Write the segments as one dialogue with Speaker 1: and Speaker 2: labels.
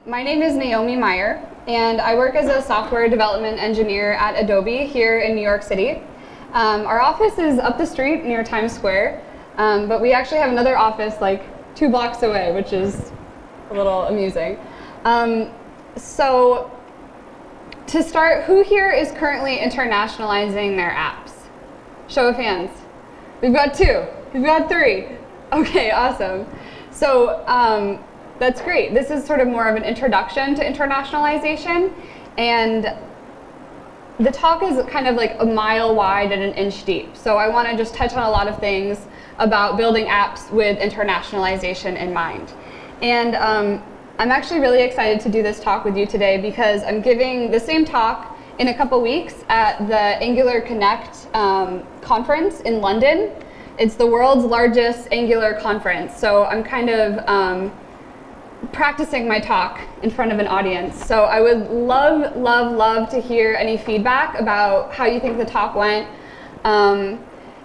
Speaker 1: My name is Naomi Meyer, and I work as a software development engineer at Adobe here in New York City. Our office is up the street near Times Square, but we actually have another office like 2 blocks away, which is a little amusing. So to start, who here is currently internationalizing their apps? Show of hands. We've got 2. We've got 3. Okay, awesome. So that's great. This is sort of more of an introduction to internationalization, and the talk is kind of like a mile wide and an inch deep. So I want to just touch on a lot of things about building apps with internationalization in mind. And I'm actually really excited to do this talk with you today because I'm giving the same talk in a couple weeks at the Angular Connect conference in London. It's the world's largest Angular conference, so I'm kind of practicing my talk in front of an audience. So I would love to hear any feedback about how you think the talk went.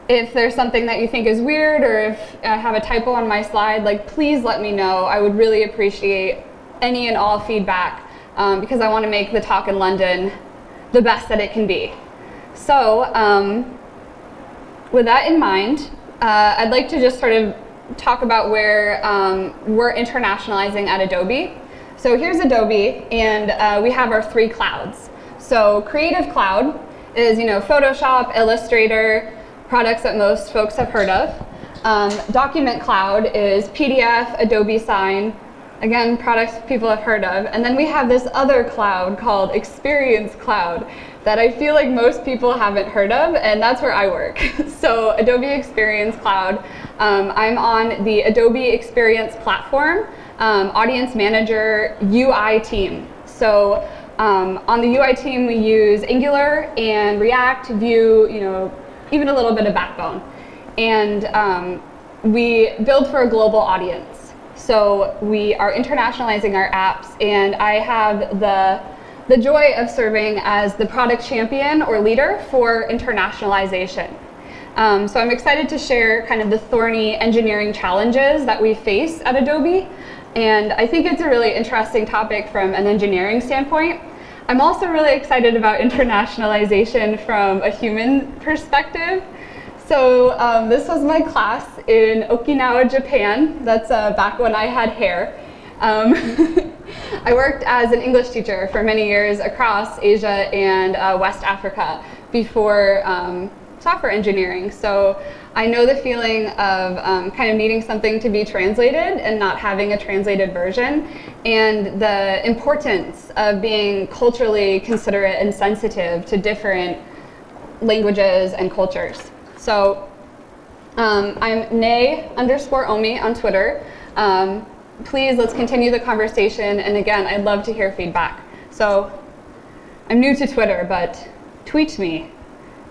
Speaker 1: If there's something that you think is weird, or if I have a typo on my slide, like, please let me know. I would really appreciate any and all feedback because I want to make the talk in London the best that it can be. So with that in mind, I'd like to just sort of talk about where we're internationalizing at Adobe. So here's Adobe, and we have our 3 clouds. So Creative Cloud is, Photoshop, Illustrator, products that most folks have heard of. Document Cloud is PDF, Adobe Sign, again, products people have heard of. And then we have this other cloud called Experience Cloud that I feel like most people haven't heard of, and that's where I work. So Adobe Experience Cloud, I'm on the Adobe Experience Platform, Audience Manager, UI team. So on the UI team, we use Angular and React, Vue, even a little bit of Backbone. And we build for a global audience. So we are internationalizing our apps, and I have the joy of serving as the product champion or leader for internationalization. So I'm excited to share kind of the thorny engineering challenges that we face at Adobe, and I think it's a really interesting topic from an engineering standpoint. I'm also really excited about internationalization from a human perspective. So this was my class in Okinawa, Japan. That's back when I had hair. I worked as an English teacher for many years across Asia and West Africa before software engineering. So I know the feeling of kind of needing something to be translated and not having a translated version, and the importance of being culturally considerate and sensitive to different languages and cultures. So I'm Nay_Omi on Twitter. Please, let's continue the conversation, and again, I'd love to hear feedback. So I'm new to Twitter, but tweet me.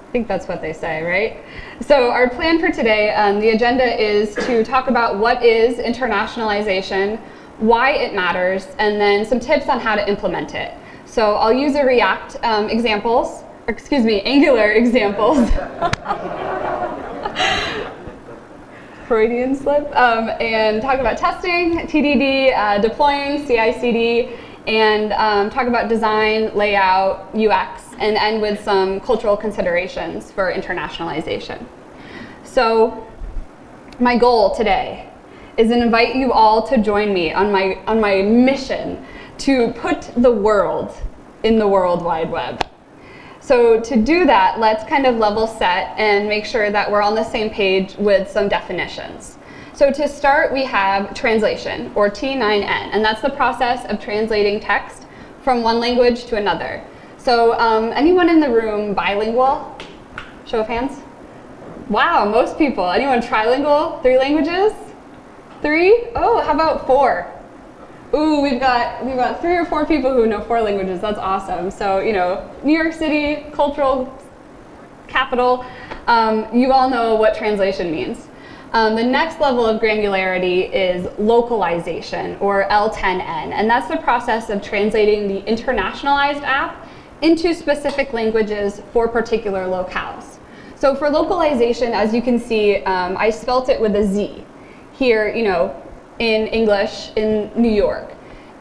Speaker 1: I think that's what they say, right? So our plan for today, the agenda is to talk about what is internationalization, why it matters, and then some tips on how to implement it. So I'll use a React Angular examples. Freudian slip, and talk about testing, TDD, deploying, CI/CD, and talk about design, layout, UX, and end with some cultural considerations for internationalization. So my goal today is to invite you all to join me on my mission to put the world in the World Wide Web. So to do that, let's kind of level set and make sure that we're on the same page with some definitions. So to start, we have translation, or T9N, and that's the process of translating text from one language to another. So anyone in the room bilingual? Show of hands. Wow, most people. Anyone trilingual? 3 languages? 3? Oh, how about 4? Ooh, we've got 3 or 4 people who know 4 languages. That's awesome. So, New York City, cultural capital, you all know what translation means. The next level of granularity is localization, or L10N, and that's the process of translating the internationalized app into specific languages for particular locales. So for localization, as you can see, I spelt it with a Z here, in English in New York.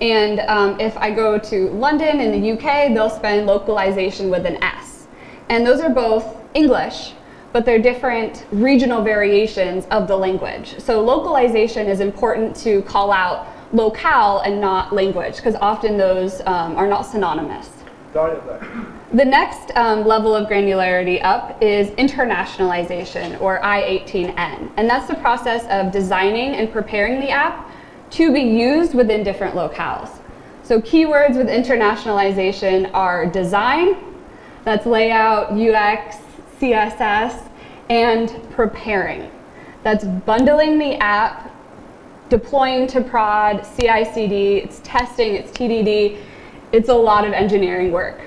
Speaker 1: And if I go to London in the UK, they'll spell localization with an S. And those are both English, but they're different regional variations of the language. So localization is important to call out locale and not language, because often those are not synonymous.
Speaker 2: Got it.
Speaker 1: The next level of granularity up is internationalization, or I18N. And that's the process of designing and preparing the app to be used within different locales. So keywords with internationalization are design, that's layout, UX, CSS, and preparing. That's bundling the app, deploying to prod, CI/CD, it's testing, it's TDD, it's a lot of engineering work.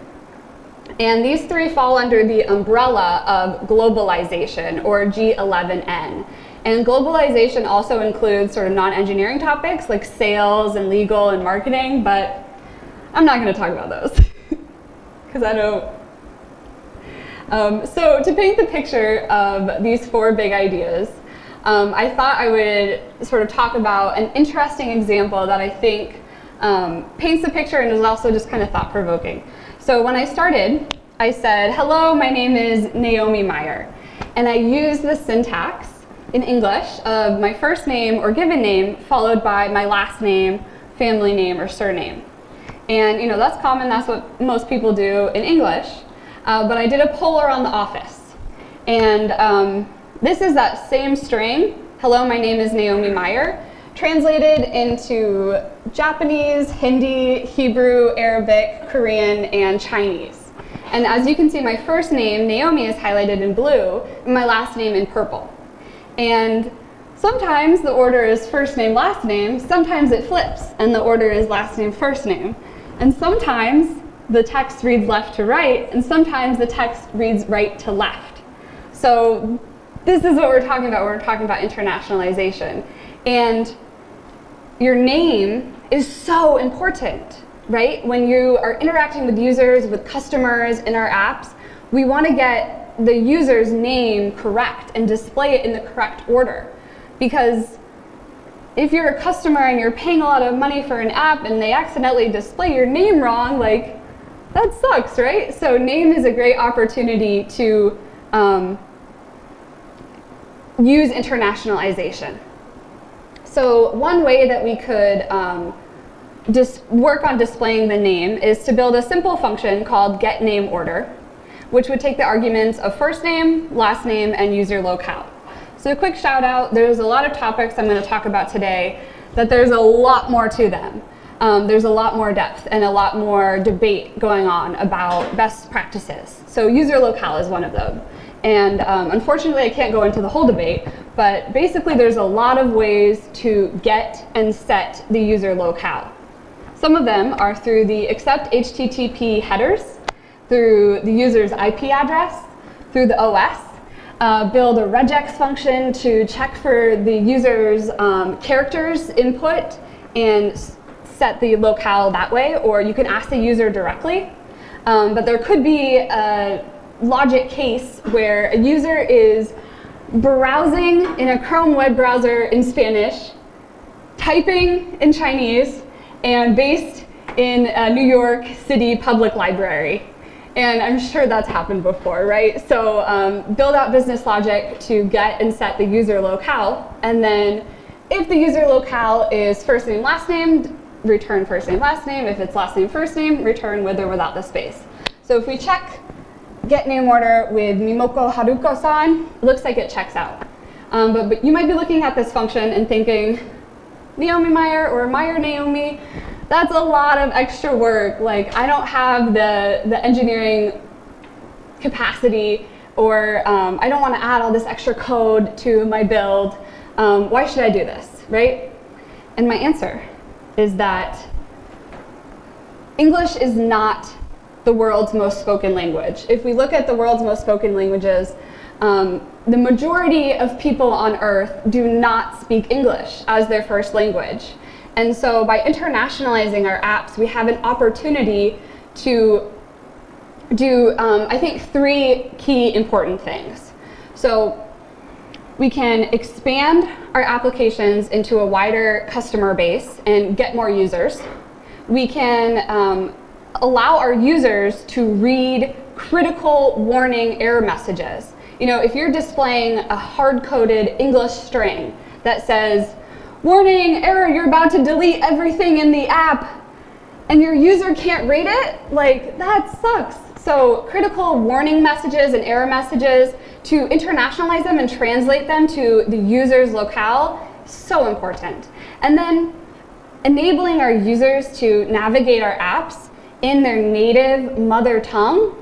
Speaker 1: And these three fall under the umbrella of globalization, or G11N. And globalization also includes sort of non-engineering topics like sales and legal and marketing, but I'm not going to talk about those because I don't. So to paint the picture of these four big ideas, I thought I would sort of talk about an interesting example that I think paints the picture and is also just kind of thought-provoking. So when I started, I said, hello, my name is Naomi Meyer. And I used the syntax in English of my first name or given name followed by my last name, family name, or surname. And you know, that's common, that's what most people do in English. But I did a poll around the office. And this is that same string, hello, my name is Naomi Meyer, translated into Japanese, Hindi, Hebrew, Arabic, Korean, and Chinese. And as you can see, my first name, Naomi, is highlighted in blue, and my last name in purple. And sometimes the order is first name, last name, sometimes it flips, and the order is last name, first name. And sometimes the text reads left to right, and sometimes the text reads right to left. So this is what we're talking about. We're talking about internationalization. And your name is so important, right? When you are interacting with users, with customers in our apps, we want to get the user's name correct and display it in the correct order. Because if you're a customer and you're paying a lot of money for an app and they accidentally display your name wrong, like, that sucks, right? So name is a great opportunity to use internationalization. So one way that we could work on displaying the name is to build a simple function called getNameOrder, which would take the arguments of first name, last name, and user locale. So a quick shout out, there's a lot of topics I'm going to talk about today that there's a lot more to them. There's a lot more depth and a lot more debate going on about best practices. So user locale is one of them. And unfortunately, I can't go into the whole debate, but basically there's a lot of ways to get and set the user locale. Some of them are through the accept HTTP headers, through the user's IP address, through the OS, build a regex function to check for the user's characters input and set the locale that way, or you can ask the user directly. But there could be a logic case where a user is browsing in a Chrome web browser in Spanish, typing in Chinese, and based in a New York City public library. And I'm sure that's happened before, right? So build out business logic to get and set the user locale. And then if the user locale is first name, last name, return first name, last name. If it's last name, first name, return with or without the space. So if we check getNameOrder with Mimoko Haruko-san, it looks like it checks out. But you might be looking at this function and thinking, Naomi Meyer or Meyer Naomi, that's a lot of extra work. Like, I don't have the engineering capacity, or I don't want to add all this extra code to my build. Why should I do this, right? And my answer is that English is not the world's most spoken language. If we look at the world's most spoken languages, the majority of people on Earth do not speak English as their first language. And so by internationalizing our apps, we have an opportunity to do, I think, three key important things. So we can expand our applications into a wider customer base and get more users. we can allow our users to read critical warning error messages. You know, if you're displaying a hard-coded English string that says, "Warning, error, you're about to delete everything in the app," and your user can't read it, like, that sucks. So critical warning messages and error messages, to internationalize them and translate them to the user's locale, so important. And then enabling our users to navigate our apps in their native mother tongue,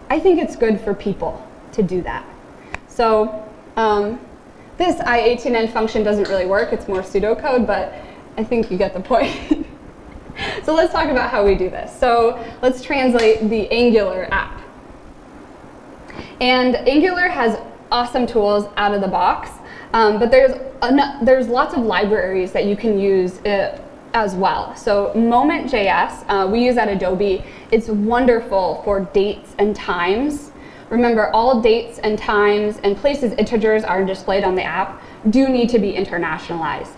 Speaker 1: I think it's good for people to do that. So this I18N function doesn't really work, it's more pseudocode, but I think you get the point. So let's talk about how we do this. So let's translate the Angular app. And Angular has awesome tools out of the box, but there's lots of libraries that you can use as well. So Moment.js, we use at Adobe. It's wonderful for dates and times. Remember, all dates and times and places integers are displayed on the app do need to be internationalized.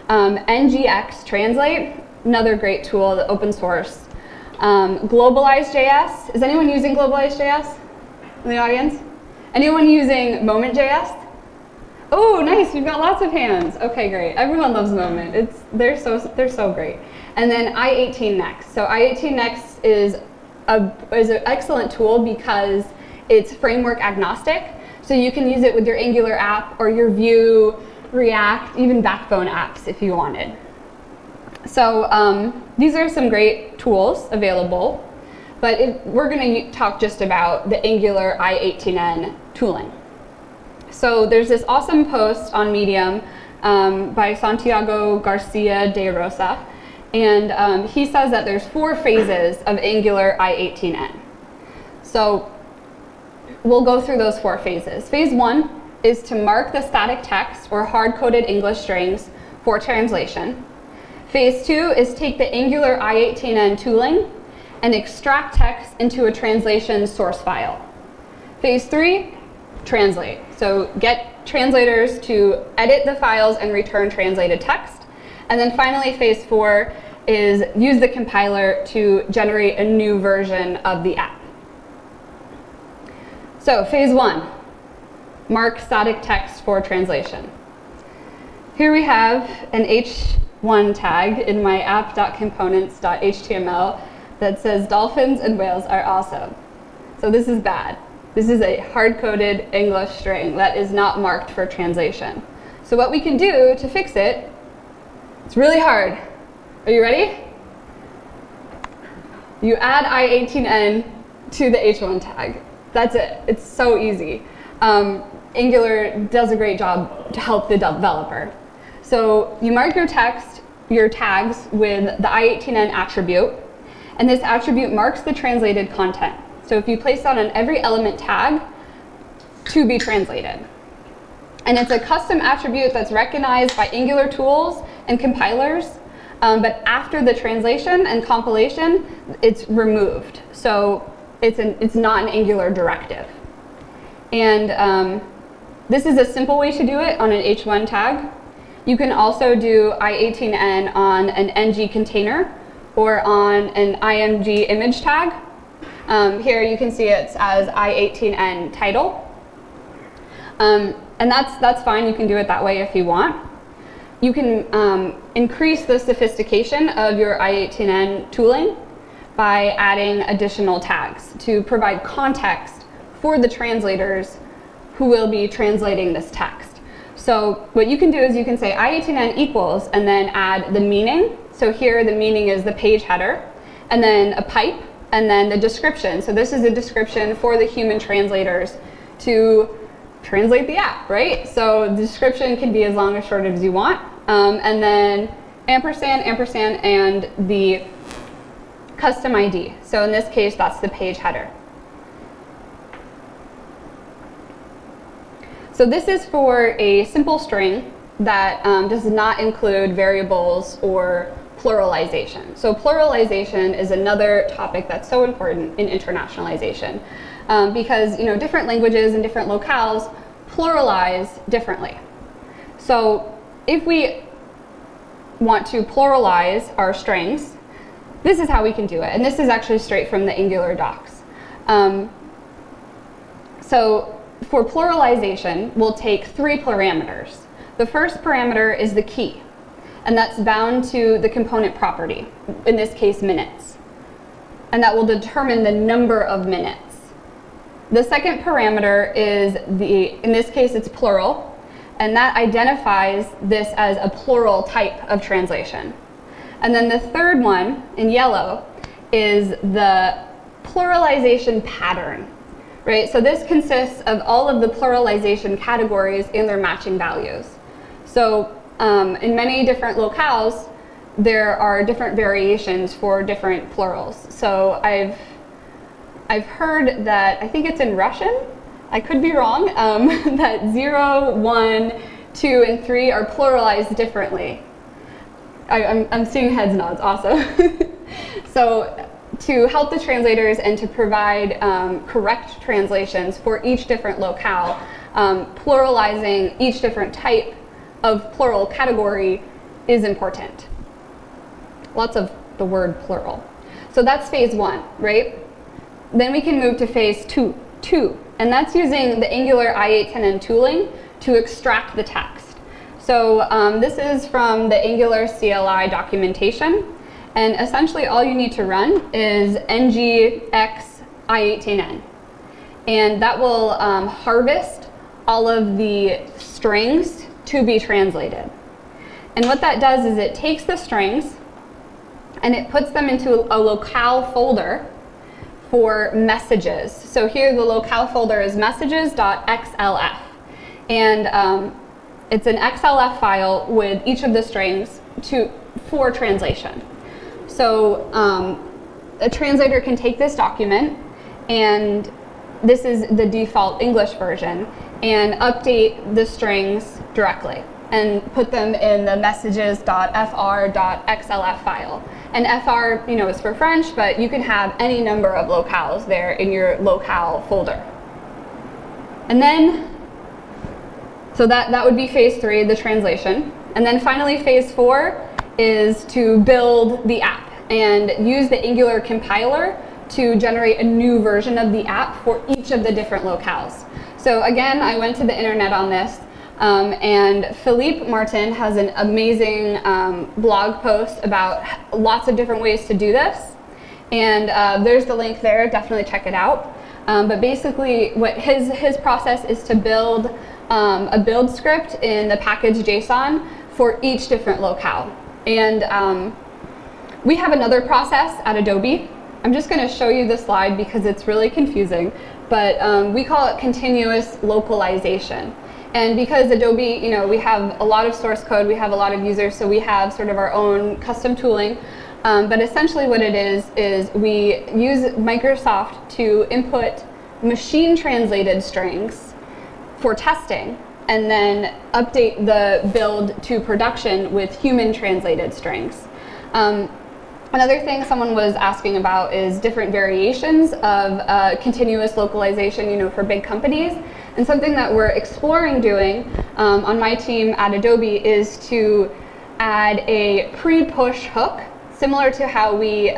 Speaker 1: NGX Translate, another great tool, the open source. Globalized.js, is anyone using Globalized.js in the audience? Anyone using Moment.js? Oh, nice, we've got lots of hands. Okay, great. Everyone loves Moment. They're so great. And then I18N. So I18N is an excellent tool because it's framework agnostic. So you can use it with your Angular app or your Vue, React, even Backbone apps if you wanted. So these are some great tools available, but we're going to talk just about the Angular I18N tooling. So there's this awesome post on Medium by Santiago Garcia de Rosa, and he says that there's 4 phases of Angular I18N. So we'll go through those 4 phases. Phase 1 is to mark the static text or hard-coded English strings for translation. Phase 2 is take the Angular I18N tooling and extract text into a translation source file. Phase 3, translate. So get translators to edit the files and return translated text. And then finally, phase 4 is use the compiler to generate a new version of the app. So phase 1, mark static text for translation. Here we have an H1 tag in my app.components.html that says dolphins and whales are awesome. So this is bad. This is a hard-coded English string that is not marked for translation. So what we can do to fix it, it's really hard. Are you ready? You add I18N to the H1 tag. That's it. It's so easy. Angular does a great job to help the developer. So you mark your text, your tags with the I18N attribute, and this attribute marks the translated content. So if you place that on every element tag, to be translated. And it's a custom attribute that's recognized by Angular tools and compilers, but after the translation and compilation, it's removed. So it's not an Angular directive. And this is a simple way to do it on an H1 tag. You can also do I18N on an ng container or on an img image tag. Here you can see it as I18N title. And that's fine, you can do it that way if you want. You can increase the sophistication of your I18N tooling by adding additional tags to provide context for the translators who will be translating this text. So what you can do is you can say I18N equals and then add the meaning. So here the meaning is the page header, and then a pipe, and then the description. So this is a description for the human translators to translate the app, right? So the description can be as long or short as you want. And then ampersand, ampersand, and the custom ID. So in this case, that's the page header. So this is for a simple string that does not include variables or pluralization. So pluralization is another topic that's so important in internationalization because different languages and different locales pluralize differently. So if we want to pluralize our strings, this is how we can do it. And this is actually straight from the Angular docs. So for pluralization, we'll take 3 parameters. The first parameter is the key, and that's bound to the component property, in this case minutes. And that will determine the number of minutes. The second parameter is in this case it's plural, and that identifies this as a plural type of translation. And then the third one, in yellow, is the pluralization pattern, right? So this consists of all of the pluralization categories and their matching values. So in many different locales, there are different variations for different plurals. So I've heard that, I think it's in Russian, I could be wrong, that 0, 1, 2, and 3 are pluralized differently. I'm seeing heads nods, awesome. So to help the translators and to provide correct translations for each different locale, pluralizing each different type of plural category is important. Lots of the word plural. So that's phase 1, right? Then we can move to phase 2, and that's using the Angular I18N tooling to extract the text. So this is from the Angular CLI documentation, and essentially all you need to run is ngx I18N, and that will harvest all of the strings to be translated. And what that does is it takes the strings and it puts them into a locale folder for messages. So here the locale folder is messages.xlf, and it's an XLF file with each of the strings for translation. So a translator can take this document, and this is the default English version, and update the strings directly and put them in the messages.fr.xlf file. And FR, is for French, but you can have any number of locales there in your locale folder. And then, so that would be phase 3, the translation. And then finally, phase 4 is to build the app and use the Angular compiler to generate a new version of the app for each of the different locales. So again, I went to the internet on this, and Philippe Martin has an amazing blog post about lots of different ways to do this. And there's the link there, definitely check it out. But basically, what his process is to build a build script in the package JSON for each different locale. And we have another process at Adobe. I'm just going to show you the slide because it's really confusing, but we call it continuous localization. And because Adobe, we have a lot of source code, we have a lot of users, so we have sort of our own custom tooling. But essentially what it is we use Microsoft to input machine translated strings for testing, and then update the build to production with human translated strings. Another thing someone was asking about is different variations of continuous localization, for big companies. And something that we're exploring doing on my team at Adobe is to add a pre-push hook, similar to how we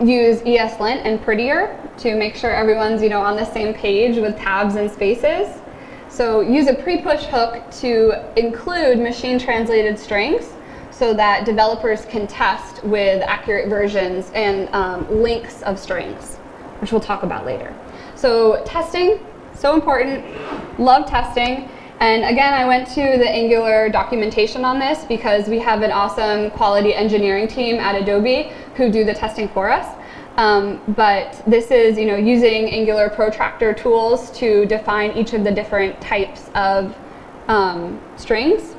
Speaker 1: use ESLint and Prettier to make sure everyone's on the same page with tabs and spaces. So use a pre-push hook to include machine translated strings so that developers can test with accurate versions and links of strings, which we'll talk about later. So testing, so important, love testing. And again, I went to the Angular documentation on this because we have an awesome quality engineering team at Adobe who do the testing for us. But this is, using Angular protractor tools to define each of the different types of strings.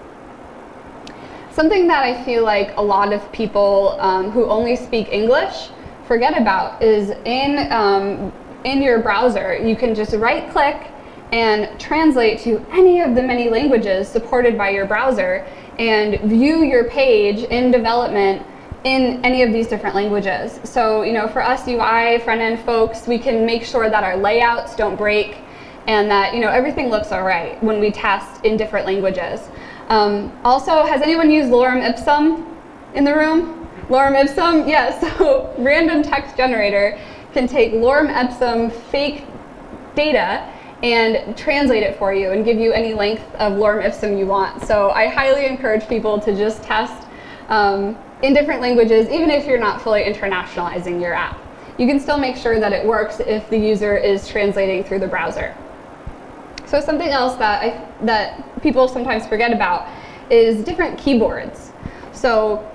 Speaker 1: Something that I feel like a lot of people who only speak English forget about is in your browser, you can just right-click and translate to any of the many languages supported by your browser and view your page in development in any of these different languages. So, for us UI front-end folks, we can make sure that our layouts don't break and that, everything looks all right when we test in different languages. Also, has anyone used lorem ipsum in the room? Lorem ipsum, yeah, so random text generator can take lorem ipsum fake data and translate it for you and give you any length of lorem ipsum you want. So I highly encourage people to just test in different languages, even if you're not fully internationalizing your app. You can still make sure that it works if the user is translating through the browser. So something else that people sometimes forget about is different keyboards. So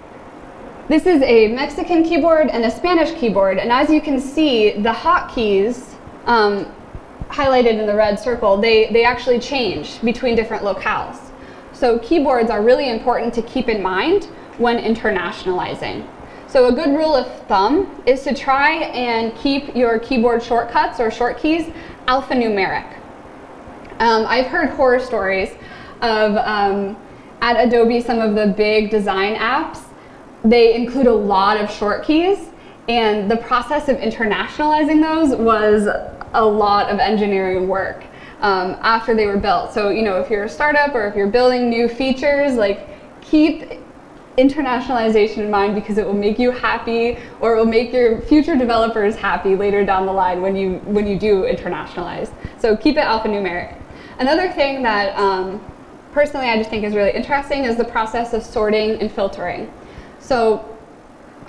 Speaker 1: this is a Mexican keyboard and a Spanish keyboard, and as you can see, the hotkeys highlighted in the red circle, they actually change between different locales. So keyboards are really important to keep in mind when internationalizing. So a good rule of thumb is to try and keep your keyboard shortcuts or short keys alphanumeric. I've heard horror stories of at Adobe, some of the big design apps, they include a lot of short keys, and the process of internationalizing those was a lot of engineering work after they were built. So, you know, if you're a startup or if you're building new features, like, keep internationalization in mind, because it will make you happy, or it will make your future developers happy later down the line when you do internationalize. So keep it alphanumeric. Another thing that personally I just think is really interesting is the process of sorting and filtering. So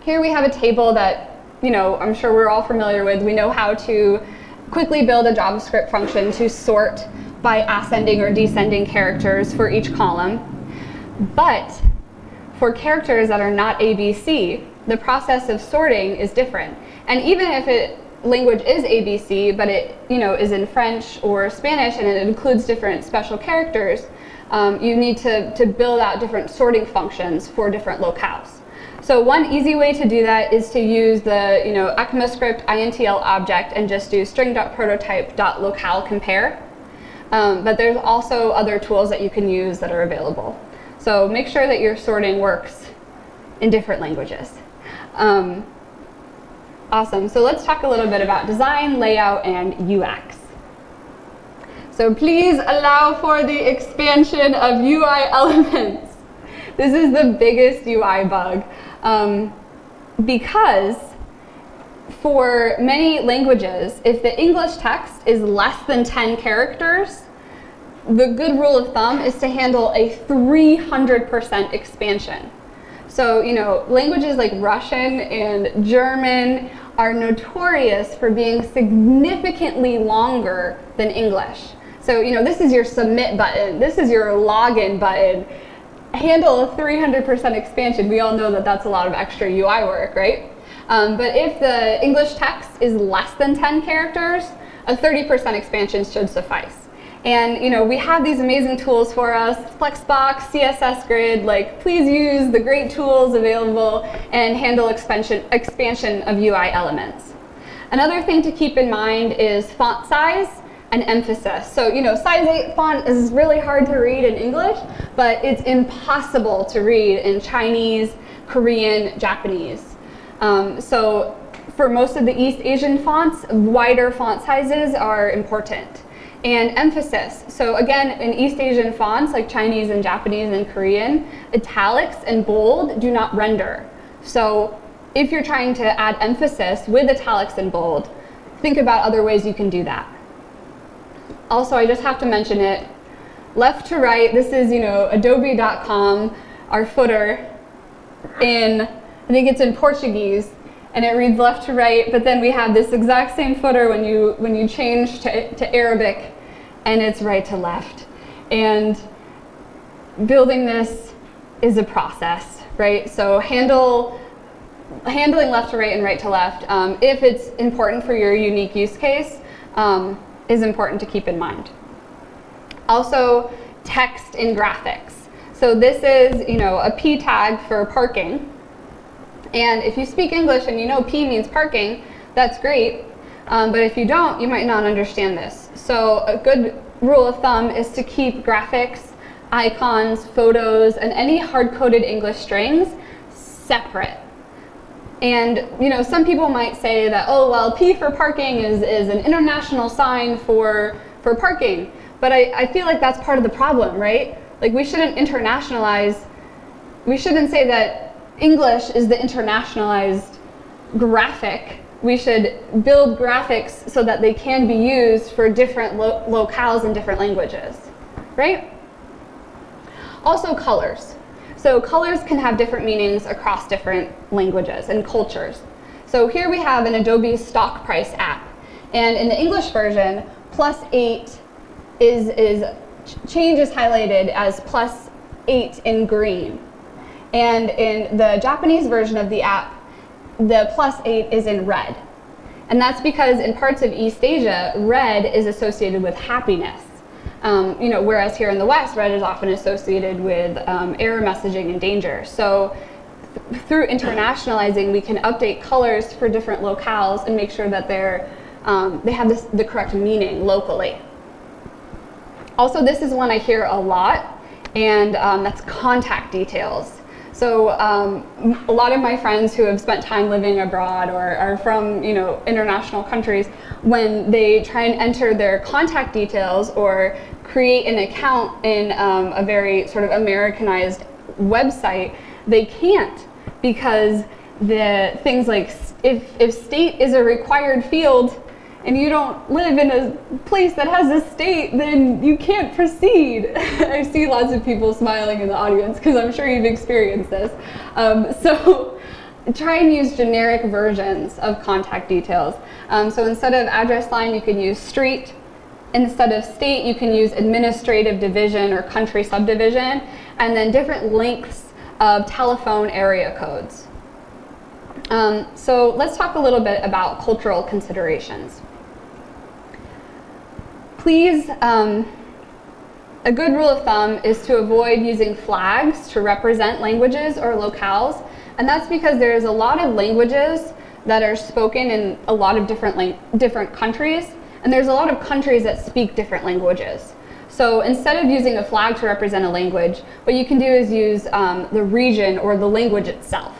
Speaker 1: here we have a table that, you know, I'm sure we're all familiar with. We know how to quickly build a JavaScript function to sort by ascending or descending characters for each column. But for characters that are not ABC, the process of sorting is different. And even if language is ABC, but it, you know, is in French or Spanish and it includes different special characters, you need to build out different sorting functions for different locales. So one easy way to do that is to use the, you know, ECMAScript intl object and just do string.prototype.locale compare. But there's also other tools that you can use that are available. So make sure that your sorting works in different languages. Awesome, so let's talk a little bit about design, layout, and UX. So please allow for the expansion of UI elements. This is the biggest UI bug. Because for many languages, if the English text is less than 10 characters, the good rule of thumb is to handle a 300% expansion. So, you know, languages like Russian and German are notorious for being significantly longer than English. So, you know, this is your submit button, this is your login button. Handle a 300% expansion. We all know that that's a lot of extra UI work, right? But if the English text is less than 10 characters, a 30% expansion should suffice. And, you know, we have these amazing tools for us, Flexbox, CSS Grid, like, please use the great tools available and handle expansion of UI elements. Another thing to keep in mind is font size and emphasis. So, you know, size 8 font is really hard to read in English, but it's impossible to read in Chinese, Korean, Japanese. So for most of the East Asian fonts, wider font sizes are important. And emphasis. So again, in East Asian fonts like Chinese and Japanese and Korean, italics and bold do not render. So if you're trying to add emphasis with italics and bold, think about other ways you can do that. Also, I just have to mention it, left to right, this is, you know, adobe.com, our footer in, I think it's in Portuguese, and it reads left to right, but then we have this exact same footer when you change to Arabic, and it's right to left. And building this is a process, right? So handling left to right and right to left, if it's important for your unique use case, is important to keep in mind. Also, text in graphics. So this is, you know, a P tag for parking. And if you speak English and you know P means parking, that's great. But if you don't, you might not understand this. So a good rule of thumb is to keep graphics, icons, photos, and any hard-coded English strings separate. And, you know, some people might say that, oh, well, P for parking is an international sign for parking. But I feel like that's part of the problem, right? Like, we shouldn't internationalize. We shouldn't say that English is the internationalized graphic. We should build graphics so that they can be used for different locales in different languages, right? Also colors. So colors can have different meanings across different languages and cultures. So here we have an Adobe stock price app. And in the English version, +8 change is highlighted as +8 in green. And in the Japanese version of the app, the +8 is in red. And that's because in parts of East Asia, red is associated with happiness. Whereas here in the West, red is often associated with error messaging and danger. So through internationalizing, we can update colors for different locales and make sure that they have the correct meaning locally. Also, this is one I hear a lot, and that's contact details. So a lot of my friends who have spent time living abroad or are from international countries, when they try and enter their contact details or create an account in a very sort of Americanized website, they can't, because the things like if state is a required field and you don't live in a place that has a state, then you can't proceed. I see lots of people smiling in the audience because I'm sure you've experienced this. So try and use generic versions of contact details. So instead of address line, you can use street. Instead of state, you can use administrative division or country subdivision, and then different lengths of telephone area codes. So let's talk a little bit about cultural considerations. Please, a good rule of thumb is to avoid using flags to represent languages or locales, and that's because there's a lot of languages that are spoken in a lot of different countries, and there's a lot of countries that speak different languages. So instead of using a flag to represent a language, what you can do is use the region or the language itself.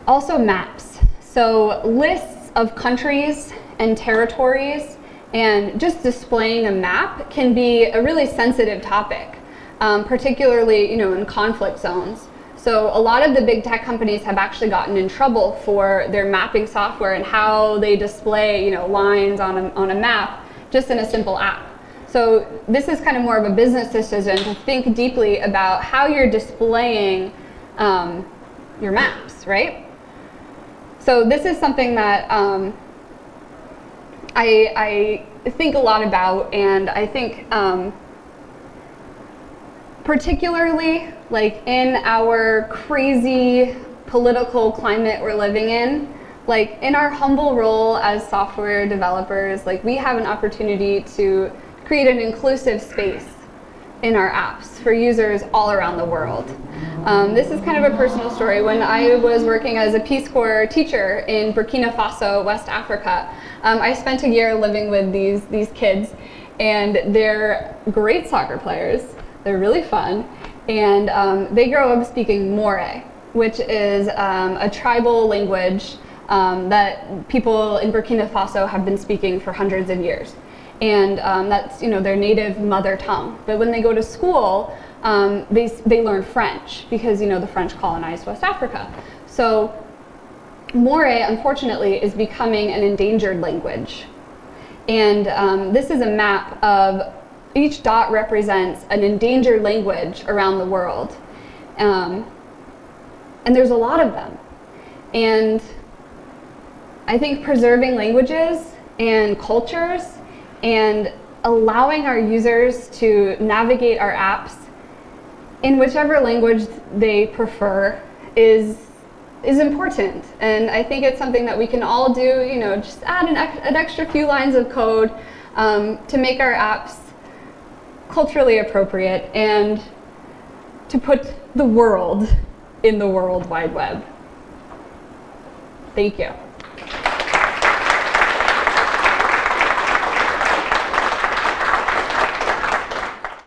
Speaker 1: Also maps. So lists of countries and territories and just displaying a map can be a really sensitive topic, particularly in conflict zones. So a lot of the big tech companies have actually gotten in trouble for their mapping software and how they display lines on a map just in a simple app. So this is kind of more of a business decision to think deeply about how you're displaying your maps, right? So this is something that I think a lot about, and I think particularly like in our crazy political climate we're living in, like in our humble role as software developers, like we have an opportunity to create an inclusive space in our apps for users all around the world. This is kind of a personal story. When I was working as a Peace Corps teacher in Burkina Faso, West Africa, I spent a year living with these kids, and they're great soccer players. They're really fun, and they grow up speaking Moray, which is a tribal language that people in Burkina Faso have been speaking for hundreds of years. And that's their native mother tongue. But when they go to school, they learn French because the French colonized West Africa. So Moray, unfortunately, is becoming an endangered language. And this is a map of each dot represents an endangered language around the world. And there's a lot of them. And I think preserving languages and cultures and allowing our users to navigate our apps in whichever language they prefer is important. And I think it's something that we can all do, just add an extra few lines of code to make our apps culturally appropriate and to put the world in the World Wide Web. Thank you.